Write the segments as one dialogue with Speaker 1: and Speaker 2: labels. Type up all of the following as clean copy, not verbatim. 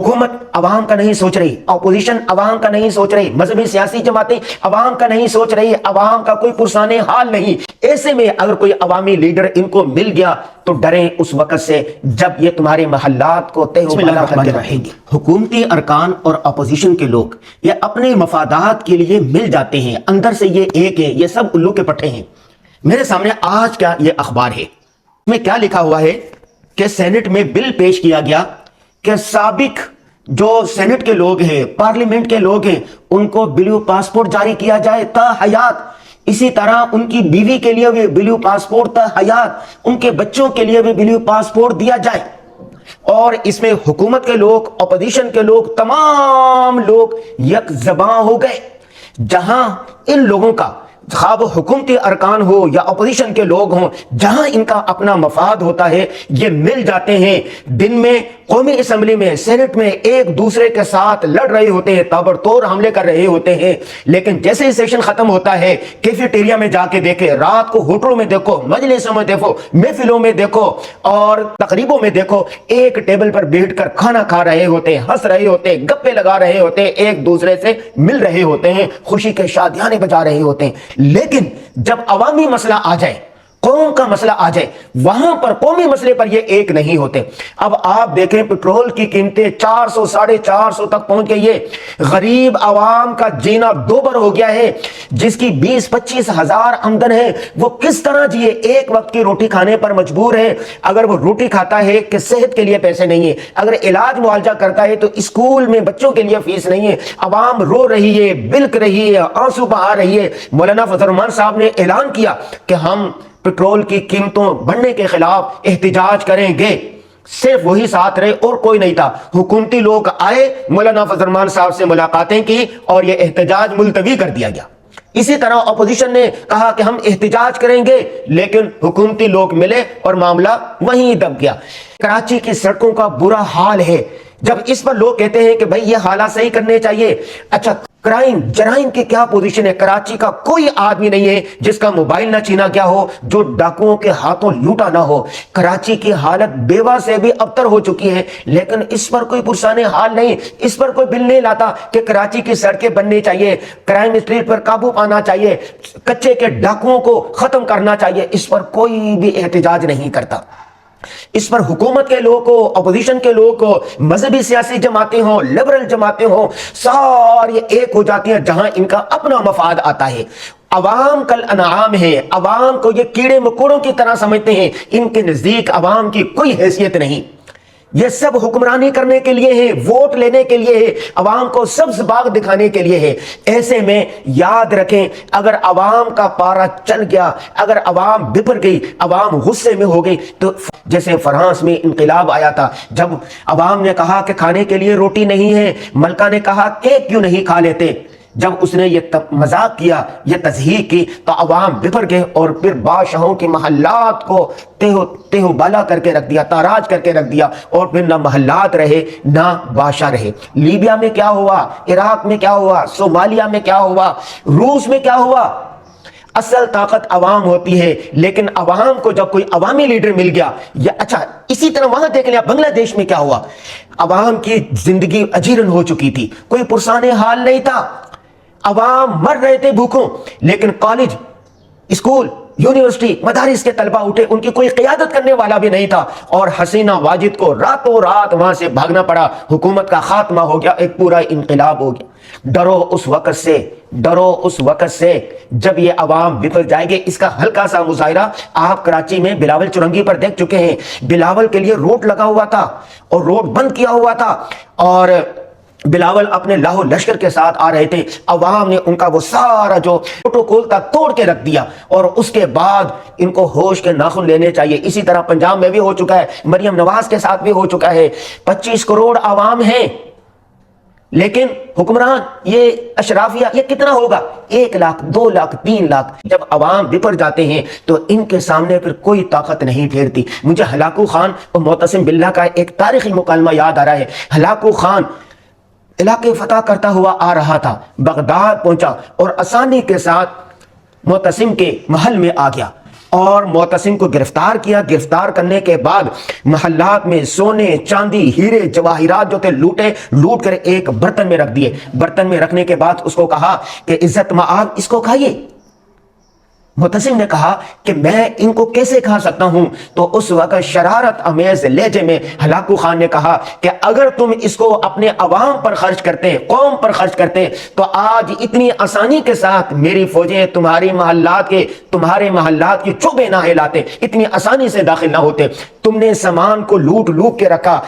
Speaker 1: हुकूमत अवाम का नहीं सोच रही, अपोजिशन अवाम का नहीं सोच रही, मजहबी सियासी जमातें अवाम का नहीं सोच रही, अवाम का कोई पुरसाने हाल नहीं। ऐसे में अगर कोई अवामी लीडर इनको मिल गया तो डरें उस वक्त से जब ये तुम्हारे महल्लात को तहस करके रहेंगे। हुकूमती अरकान और अपोजिशन के लोग ये अपने मफादात के लिए मिल जाते हैं, अंदर से ये एक है, ये सब उल्लू के पट्टे हैं। मेरे सामने आज का ये अखबार है, में क्या लिखा हुआ है कि सेनेट में बिल पेश किया गया कि साबिक जो सेनेट के लोग हैं, पार्लियामेंट के लोग हैं, उनको ब्लू पासपोर्ट जारी किया जाए ता हयात। इसी तरह उनकी बीवी के लिए भी ब्लू पासपोर्ट ता हयात, उनके बच्चों के लिए भी ब्लू पासपोर्ट दिया जाए। और इसमें हुकूमत के लोग, अपोजिशन के लोग, तमाम लोग यक ज़बां हो गए। जहां इन लोगों का खा वो हुकूमती अरकान हो या अपोजिशन के लोग हों, जहां इनका अपना मफाद होता है, ये मिल जाते हैं। दिन में कौमी असम्बली में, सेनेट में एक दूसरे के साथ लड़ रहे होते हैं, ताबड़तोड़ हमले कर रहे होते हैं। लेकिन जैसे ही सेशन खत्म होता है, कैफेटेरिया में जाके देखे, रात को होटलों में देखो, मजलिसों में देखो, महफिलों में देखो और तकरीबों में देखो, एक टेबल पर बैठकर खाना खा रहे होते हैं, हंस रहे होते हैं, गप्पे लगा रहे होते हैं, एक दूसरे से मिल रहे होते हैं, खुशी के शादियाने बजा रहे होते हैं। लेकिन जब अवामी मसला आ जाए, कौम का मसला आ जाए, वहां पर कौमी मसले पर ये एक नहीं होते। अब आप देखें पेट्रोल की कीमतें 400 450 तक पहुंच गई है। गरीब आवाम का जीना दोबर हो गया है। जिसकी 20-25 हजार आमदन है वो किस तरह जिए, एक वक्त की रोटी खाने पर मजबूर है। अगर वो रोटी खाता है कि सेहत के लिए पैसे नहीं है, अगर इलाज मुआवजा करता है तो स्कूल में बच्चों के लिए फीस नहीं है। आवाम रो रही है, बिलक रही है, आंसू बहा रही है। मौलाना फजल रहमान साहब ने ऐलान किया कि हम पेट्रोल की कीमतों बढ़ने के खिलाफ एहतिजाज करेंगे। सिर्फ वही साथ रहे और कोई नहीं था। हुकूमती लोग आए, मौलाना फजल रहमान साहब से मुलाकातें की और यह एहतिजाज मुलतवी कर दिया गया। इसी तरह अपोजिशन ने कहा कि हम एहतिजाज करेंगे, लेकिन हुकूमती लोग मिले और मामला वहीं दब गया। कराची की सड़कों का बुरा हाल है। जब इस पर लोग कहते हैं कि भाई ये हालात सही करने चाहिए, अच्छा क्राइम जराइम की क्या पोजीशन है? कराची का कोई आदमी नहीं है जिसका मोबाइल ना छीना गया हो, जो डाकुओं के हाथों लूटा ना हो। कराची की हालत बेवा से भी अबतर हो चुकी है, लेकिन इस पर कोई पुरसाने हाल नहीं, इस पर कोई बिल नहीं लाता कि कराची की सड़कें बननी चाहिए, क्राइम स्ट्रीट पर काबू पाना चाहिए, कच्चे के डाकुओं को खत्म करना चाहिए। इस पर कोई भी एहतिजाज नहीं करता। इस पर हुकूमत के लोगों को, अपोजिशन के लोगों को, मजहबी सियासी जमातें हों, लिबरल जमातें हों, सारी एक हो जाती हैं जहां इनका अपना मफाद आता है। अवाम कल अनाम है, अवाम को ये कीड़े मकोड़ों की तरह समझते हैं। इनके नजदीक अवाम की कोई हैसियत नहीं। ये सब हुक्मरानी करने के लिए है, वोट लेने के लिए है, अवाम को सब्ज बाग दिखाने के लिए है। ऐसे में याद रखें, अगर अवाम का पारा चल गया, अगर अवाम बिफर गई, अवाम गुस्से में हो गई, तो जैसे फ्रांस में इंकलाब आया था, जब अवाम ने कहा कि खाने के लिए रोटी नहीं है, मलका ने कहा केक क्यों नहीं खा लेते। जब उसने ये मजाक किया, ये तज़हीक की, तो अवाम बिफर गए और फिर बादशाहों के महल्लात को तेहो बाला करके रख दिया, ताराज करके रख दिया, और फिर ना महल्लात रहे ना बादशाह रहे। लीबिया में क्या हुआ, इराक में क्या हुआ, सोमालिया में क्या हुआ, रूस में क्या हुआ। असल ताकत अवाम होती है, लेकिन अवाम को जब कोई अवामी लीडर मिल गया, या अच्छा इसी तरह वहां देख लिया बांग्लादेश में क्या हुआ। अवाम की जिंदगी अजीरन हो चुकी थी, कोई पुरसाने हाल नहीं था, अवाम मर रहे थे भूखों। लेकिन कॉलेज, स्कूल, यूनिवर्सिटी, मदारिस के तलबा उठे, उनकी कोई क़ियादत करने वाला भी नहीं था, और हसीना वाजिद को रातों रात वहां से भागना पड़ा। हुकूमत का खात्मा हो गया, एक पूरा इनकलाब हो गया। डरो उस वक़्त से, डरो उस वक़्त से जब ये अवाम बिफर जाएंगे। इसका हल्का सा मुजाहिरा आप कराची में बिलावल चुरंगी पर देख चुके हैं। बिलावल के लिए रोड लगा हुआ था और रोड बंद किया हुआ था, और बिलावल अपने लाहौर लश्कर के साथ आ रहे थे। अवाम ने उनका वो सारा जो प्रोटोकॉल था तोड़ के रख दिया, और उसके बाद इनको होश के नाखून लेने चाहिए। इसी तरह पंजाब में भी हो चुका है, मरियम नवाज के साथ भी हो चुका है। 25 करोड़ आवाम है, लेकिन हुक्मरान, ये अशराफिया, ये कितना होगा? 1 लाख, 2 लाख, 3 लाख। जब अवाम बिफर जाते हैं तो इनके सामने फिर कोई ताकत नहीं ठहरती। मुझे हलाकू खान और मोतसिम बिल्ला का एक तारीखी मुकालमा याद आ रहा है। हलाकू खान इलाके फतह करता हुआ आ रहा था, बगदाद पहुंचा और आसानी के साथ मोतसिम के महल में आ गया। اور معتصم کو گرفتار کیا. گرفتار کرنے کے بعد محلات میں سونے چاندی ہیرے جواہرات جو تھے لوٹ کر ایک برتن میں رکھ دیے. برتن میں رکھنے کے بعد اس کو کہا کہ عزت مآب اس کو کھائیے. معتصم نے کہا کہ میں ان کو کیسے کھا سکتا ہوں؟ تو اس وقت شرارت امیز لہجے میں ہلاکو خان نے کہا کہ اگر تم اس کو اپنے عوام پر خرچ کرتے، قوم پر خرچ کرتے، تو آج اتنی آسانی کے ساتھ میری فوجیں تمہارے محلات کی چوبیں نہ ہلاتے، اتنی آسانی سے داخل نہ ہوتے. تم نے سامان کو لوٹ کے رکھا،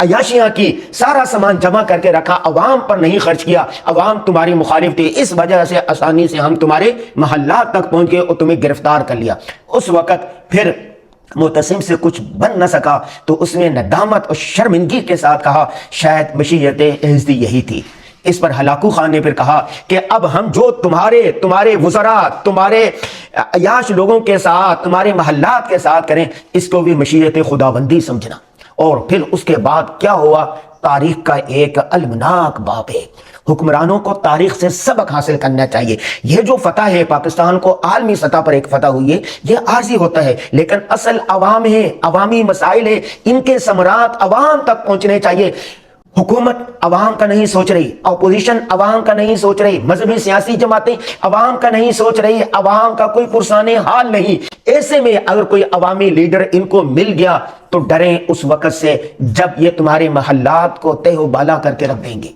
Speaker 1: عیاشیاں کی، سارا سامان جمع کر کے رکھا، عوام پر نہیں خرچ کیا. عوام تمہاری مخالف تھی، اس وجہ سے آسانی سے ہم تمہارے محلات تک پہنچ گئے اور تمہیں گرفتار کر لیا. اس وقت پھر معتصم سے کچھ بن نہ سکا تو اس نے ندامت اور شرمندگی کے ساتھ کہا شاید مشیت عزتی یہی تھی. اس پر ہلاکو خان نے پھر کہا کہ اب ہم جو تمہارے وزراء، تمہارے عیاش لوگوں کے ساتھ، تمہارے محلات کے ساتھ کریں، اس کو بھی مشیت خداوندی سمجھنا. اور پھر اس کے بعد کیا ہوا؟ تاریخ کا ایک المناک باب ہے. حکمرانوں کو تاریخ سے سبق حاصل کرنا چاہیے. یہ جو فتح ہے پاکستان کو عالمی سطح پر ایک فتح ہوئی ہے، یہ عارضی ہوتا ہے، لیکن اصل عوام ہے، عوامی مسائل ہے، ان کے ثمرات عوام تک پہنچنے چاہیے. حکومت عوام کا نہیں سوچ رہی، اپوزیشن عوام کا نہیں سوچ رہی، مذہبی سیاسی جماعتیں عوام کا نہیں سوچ رہی، عوام کا کوئی پرسان حال نہیں. ایسے میں اگر کوئی عوامی لیڈر ان کو مل گیا تو ڈریں اس وقت سے جب یہ تمہارے محلات کو تہ و بالا کر کے رکھ دیں گے.